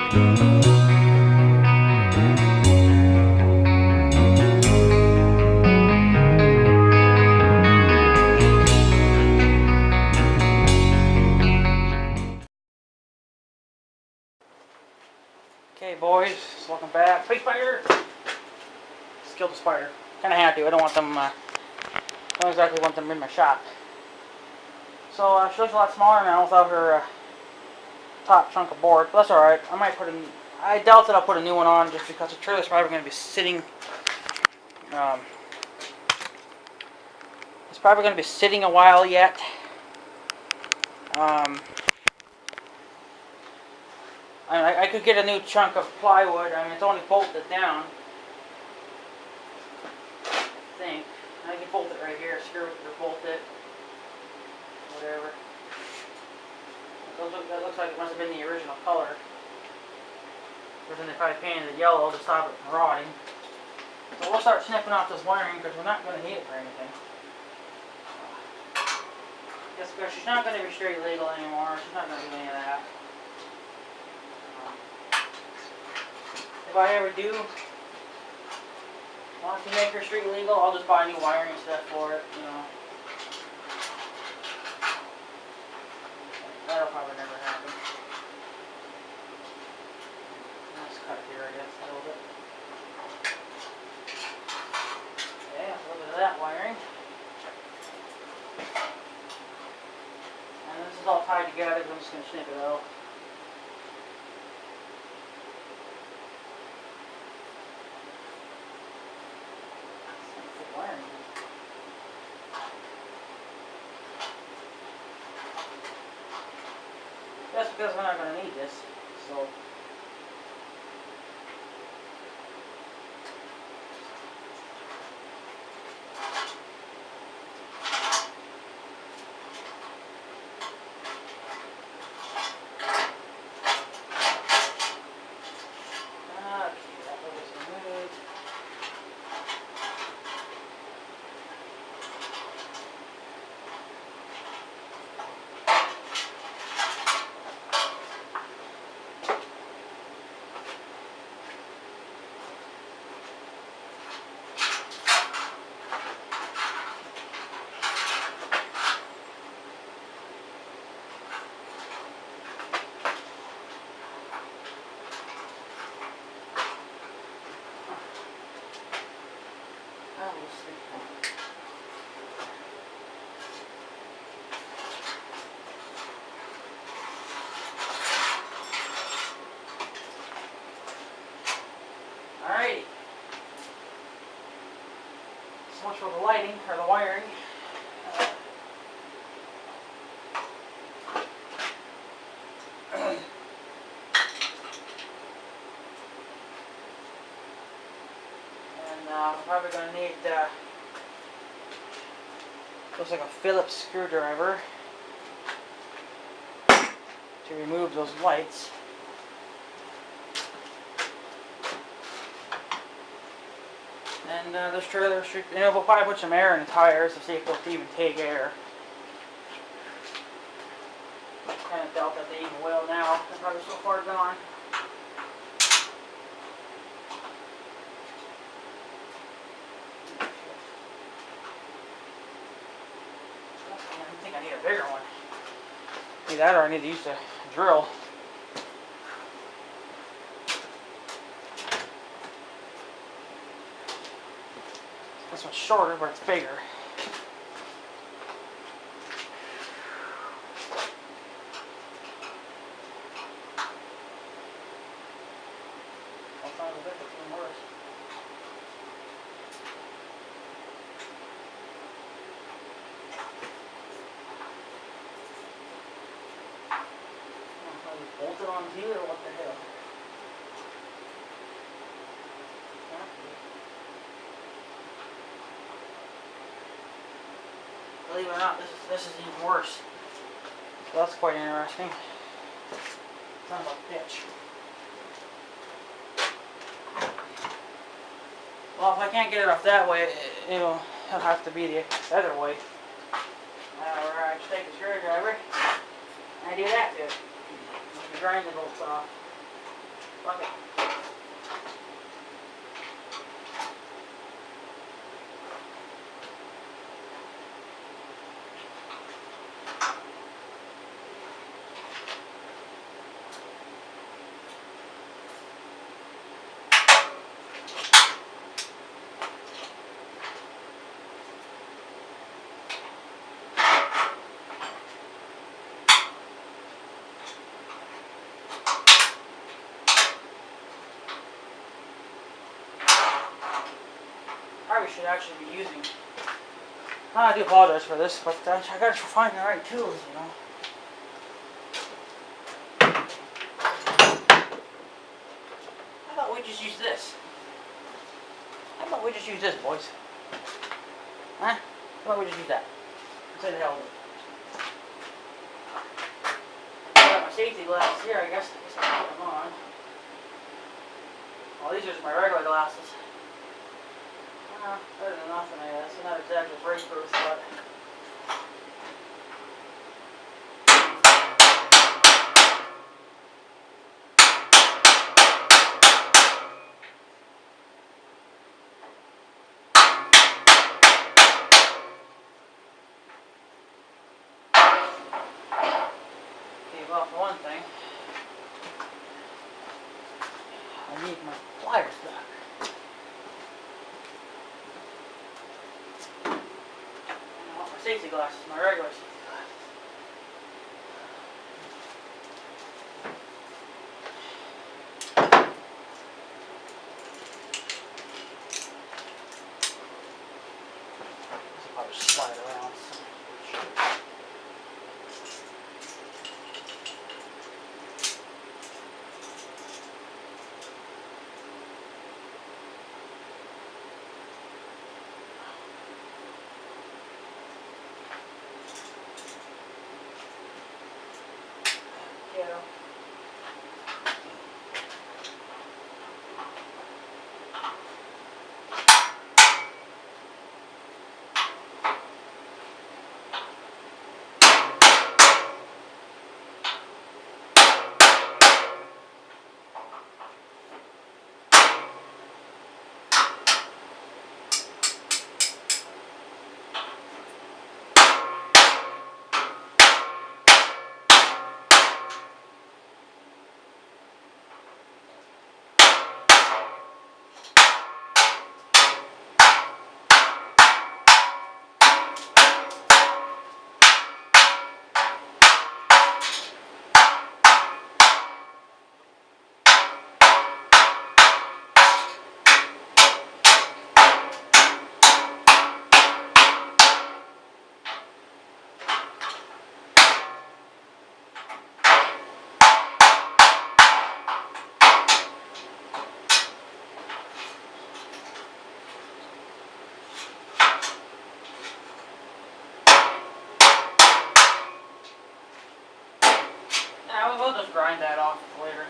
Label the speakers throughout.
Speaker 1: Okay, boys, welcome back. Hey, spider! Just killed the spider. Kind of had to. I don't want them. Don't exactly want them in my shop. So she looks a lot smaller now without her top chunk of board. But that's all right. I might put in. I doubt that I'll put a new one on just because the trailer's probably going to be sitting. It's probably going to be sitting a while yet. I could get a new chunk of plywood. I mean, it's only bolted down. I think. I can bolt it right here. Screw it or bolt it. Whatever. That looks like it must have been the original color. But then they probably painted it yellow to stop it from rotting. So we'll start snipping off this wiring because we're not going to need it for anything. Just because she's not going to be straight legal anymore. She's not going to do any of that. If I ever do want to make her street legal, I'll just buy new wiring stuff for it, you know. That'll probably never happen. Let's cut it here, I guess, a little bit. Okay, a little bit of that wiring. And this is all tied together, so I'm just going to snip it out. That's because we're not going to need this, so. Alrighty. So much for the lighting, or the wiring. I'm probably going to need, looks like a Phillips screwdriver to remove those lights. And this trailer should, you know, we'll probably put some air in the tires to see if they'll even take air. Kind of doubt that they even will now. They're probably so far gone. I think I need a bigger one. Either that or I need to use a drill. This one's shorter, but it's bigger. Sometimes a bit, it's even worse. Bolt it on here or what the hell? Believe it or not, this is even worse. So that's quite interesting. Sounds like a bitch. Well, if I can't get it off that way, it'll have to be the other way. Alright, just take the screwdriver. I do that to it. Grind the bolts off. Fuck it. Probably should actually be using. I do apologize for this, but I gotta find the right tools, you know. I thought we just use this. How about we just use this, boys? Huh? How about we just use that? Say the hell with it. I got my safety glasses here, I guess I'll put them on. Well, these are just my regular glasses. Better than nothing, I guess. They're not exactly break-proof, but... Okay, well, for one thing, I need my pliers back. Safety glasses, my regular safety glasses. This will probably slide around. We'll just grind that off later.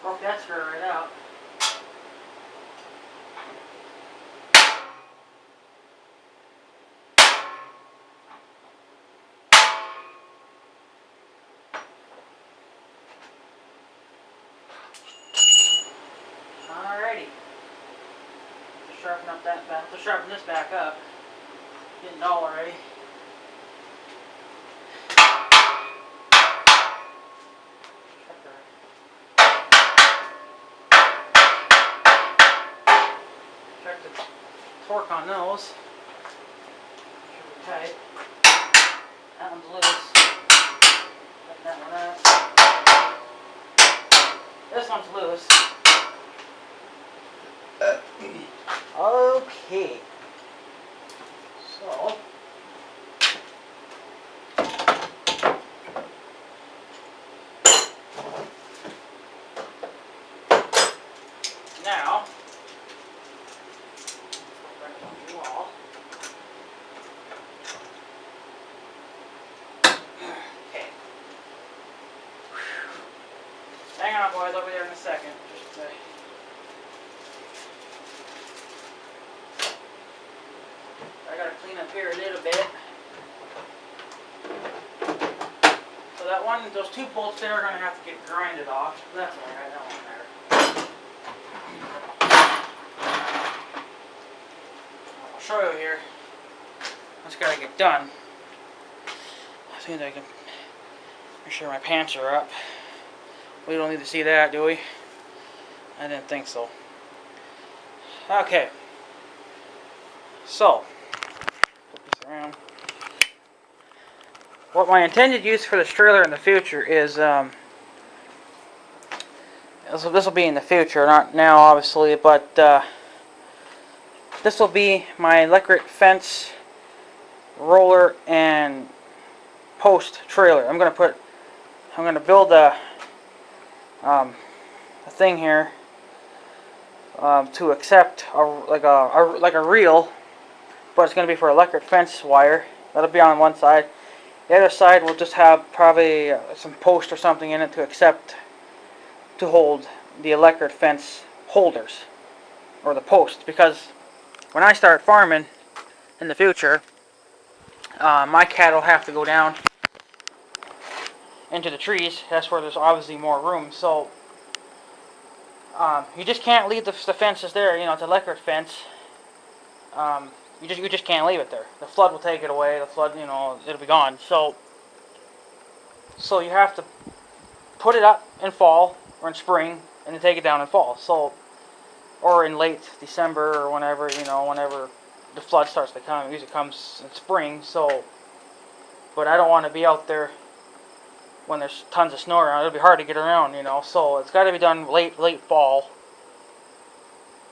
Speaker 1: Broke that screw right out. Alrighty. Just sharpen up that back. Let's sharpen this back up. Getting dull already. torque on those. Should be tight. That one's loose. Cut that one out. This one's loose. Okay. So now wall. Okay. Hang on, boys. I'll be there in a second. Just I gotta clean up here a little bit. So that one, those two bolts there are gonna have to get grinded off. That's alright. That won't matter. I'll show you here. That's gotta get done. I think I can make sure my pants are up. We don't need to see that, do we? I didn't think so. Okay. So, put this around. What my intended use for this trailer in the future is, this will be in the future, not now obviously, but this will be my electric fence, roller, and post trailer. I'm gonna build a thing here to accept like a reel, but it's gonna be for electric fence wire. That'll be on one side. The other side will just have probably some post or something in it to hold the electric fence holders or the posts, because when I start farming in the future, my cattle have to go down into the trees. That's where there's obviously more room. So you just can't leave the fences there. You know, it's an electric fence. You just can't leave it there. The flood will take it away. The flood, you know, it'll be gone. So you have to put it up in fall or in spring, and then take it down in fall. So, or in late December or whenever, you know, whenever the flood starts to come. It usually comes in spring. So, but I don't want to be out there when there's tons of snow around. It'll be hard to get around, you know. So it's got to be done late fall.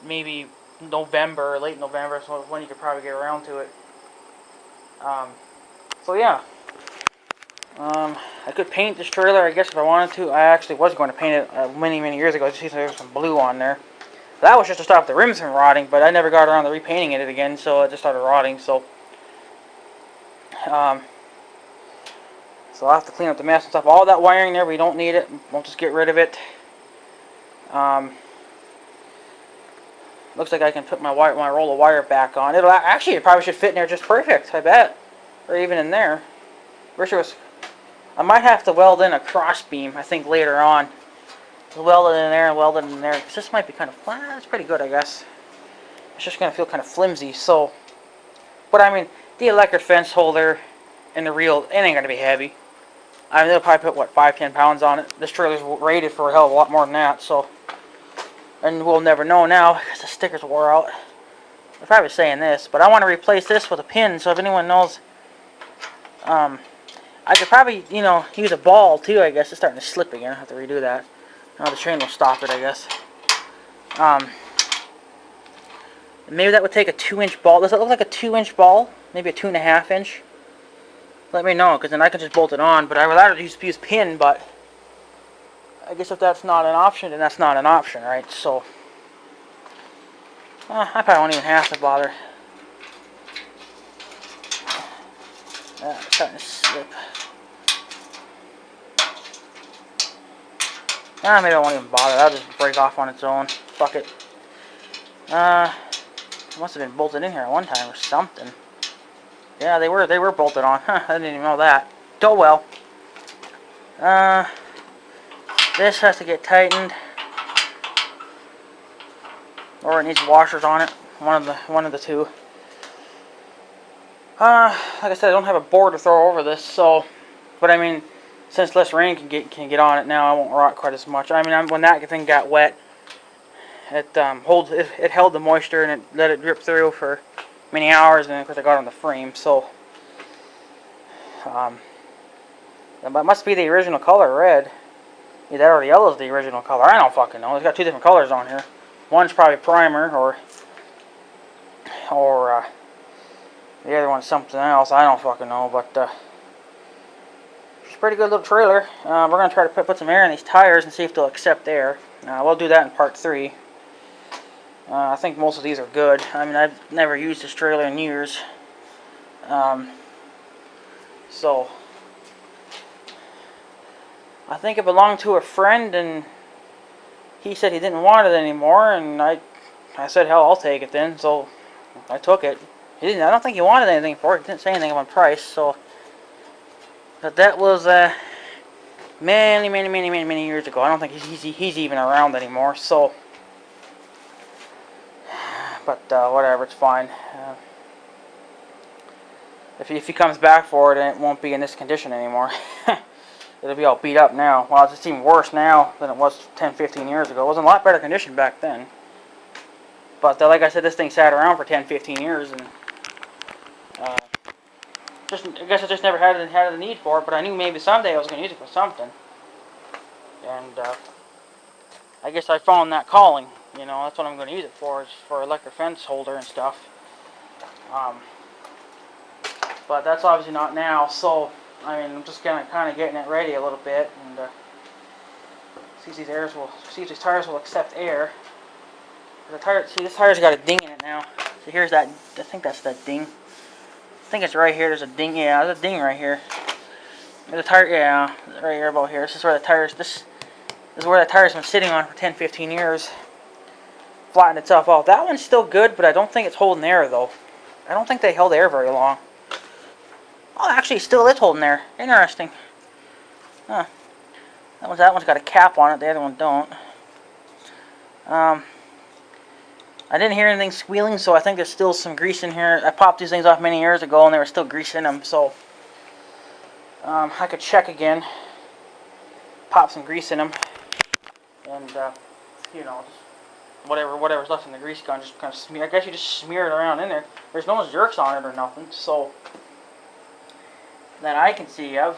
Speaker 1: Maybe November, late November, so when you could probably get around to it. So yeah, I could paint this trailer, I guess, if I wanted to. I actually was going to paint it many years ago. Just see if there was some blue on there. That was just to stop the rims from rotting, but I never got around to repainting it again, so it just started rotting. So, so I'll have to clean up the mess and stuff. All that wiring there, we don't need it. We'll just get rid of it. Looks like I can put my roll of wire back on. It probably should fit in there just perfect, I bet. Or even in there. I might have to weld in a cross beam, I think, later on. Weld it in there and weld it in there. Because this might be kind of flat. It's pretty good, I guess. It's just going to feel kind of flimsy. So, but I mean, the electric fence holder and the reel, it ain't going to be heavy. I mean, they'll probably put, what, 5-10 pounds on it. This trailer's rated for a hell of a lot more than that, so. And we'll never know now because the stickers wore out. I'm probably saying this, but I want to replace this with a pin. So if anyone knows, I could probably, you know, use a ball too. I guess it's starting to slip again. I have to redo that. Now the chain will stop it, I guess. Maybe that would take a 2-inch ball. Does it look like a 2-inch ball? Maybe a 2.5 inch. Let me know, because then I can just bolt it on. But I would rather use pin, but I guess if that's not an option, then that's not an option, right? So, I probably won't even have to bother. It's starting to slip. Maybe I won't even bother. That'll just break off on its own. Fuck it. It must have been bolted in here at one time or something. Yeah, they were bolted on. Huh, I didn't even know that. Oh well. This has to get tightened, or it needs washers on it. One of the two. Like I said, I don't have a board to throw over this, so. But I mean, since less rain can get on it now, I won't rot quite as much. I mean, when that thing got wet, it held the moisture and it let it drip through for many hours, and then of course I got on the frame. So that must be the original color, red. Either that or the yellow is the original color. I don't fucking know. It's got two different colors on here. One's probably primer, or the other one's something else. I don't fucking know, but it's a pretty good little trailer. We're gonna try to put some air in these tires and see if they'll accept air. We'll do that in part 3. I think most of these are good. I mean, I've never used this trailer in years, so I think it belonged to a friend, and he said he didn't want it anymore, and I said, hell, I'll take it then. So I took it. I don't think he wanted anything for it. He didn't say anything about price. So, but that was many years ago. I don't think he's even around anymore. So, but whatever, it's fine. If he comes back for it, it won't be in this condition anymore. It'll be all beat up now. Well, it's even worse now than it was 10, 15 years ago. It was in a lot better condition back then. But like I said, this thing sat around for 10, 15 years, and I guess I just never had the need for it. But I knew maybe someday I was going to use it for something. And I guess I found that calling. You know, that's what I'm going to use it for, is for electric fence holder and stuff. But that's obviously not now, so I mean, I'm just kind of getting it ready a little bit, and see if these tires will accept air. This tire's got a ding in it now. So here's that. I think that's that ding. I think it's right here. There's a ding. Yeah, there's a ding right here. There's a tire. Yeah, right here about here. This is where the tires. This is where the tire's been sitting on for 10, 15 years. Flattened itself out. That one's still good, but I don't think it's holding air though. I don't think they held air very long. Oh, actually, it still is holding air. Interesting. Huh. That one's got a cap on it. The other one don't. I didn't hear anything squealing, so I think there's still some grease in here. I popped these things off many years ago, and there was still grease in them. So I could check again. Pop some grease in them, and you know, just whatever's left in the grease gun, just kind of smear. I guess you just smear it around in there. There's no jerks on it or nothing. So that I can see of.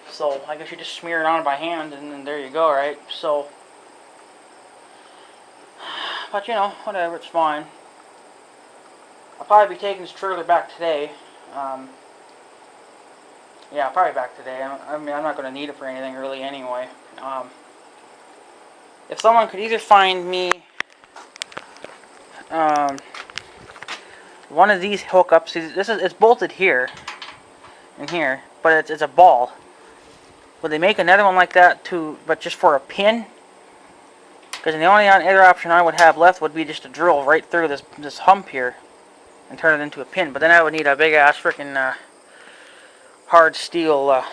Speaker 1: So I guess you just smear it on by hand, and then there you go, right? So, but you know, whatever, it's fine. I'll probably be taking this trailer back today. Yeah, probably back today. I mean, I'm not going to need it for anything really anyway. If someone could either find me one of these hookups, it's bolted here. In here, but it's a ball. Would they make another one like that too, but just for a pin? Because the only other option I would have left would be just to drill right through this hump here and turn it into a pin. But then I would need a big ass freaking hard steel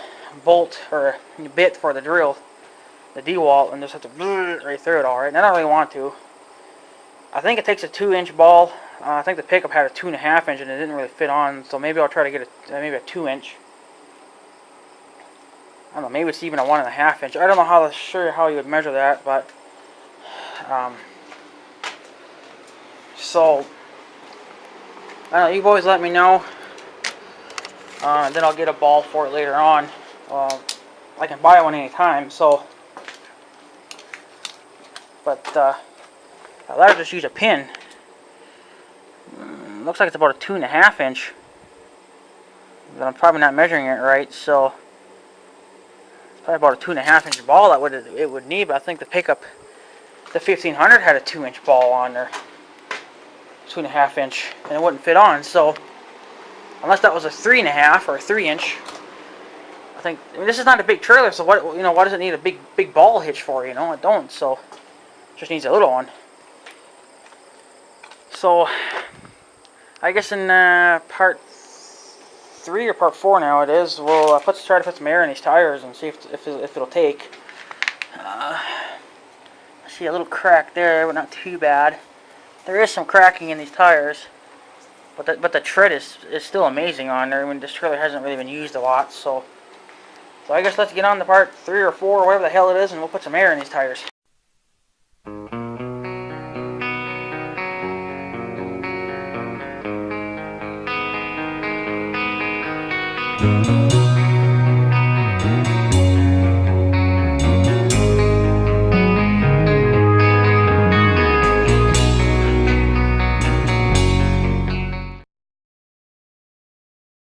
Speaker 1: bolt or bit for the drill, the D-wall, and just have to right through it all right. And I don't really want to. I think it takes a 2-inch ball. I think the pickup had a 2.5 inch and it didn't really fit on, so maybe I'll try to get maybe a 2-inch. I don't know, maybe it's even a 1.5 inch. I don't know how you would measure that, but so I don't know. You boys let me know. Then I'll get a ball for it later on. I can buy one anytime. So, but I'll just use a pin. Looks like it's about a 2.5 inch. But I'm probably not measuring it right, so it's probably about a 2.5 inch ball it would need. But I think the pickup, the 1500, had a 2-inch ball on there, 2.5 inch, and it wouldn't fit on. So unless that was a 3.5 or a 3-inch, I think. I mean, this is not a big trailer, so what does it need a big ball hitch for? You know, it don't. So it just needs a little one. So I guess in part 3 or part 4 now it is, we'll try to put some air in these tires and see if it'll take. I see a little crack there, but not too bad. There is some cracking in these tires, but the tread is still amazing on there. I mean, this trailer hasn't really been used a lot, so I guess let's get on to part 3 or 4 or whatever the hell it is, and we'll put some air in these tires. Bye.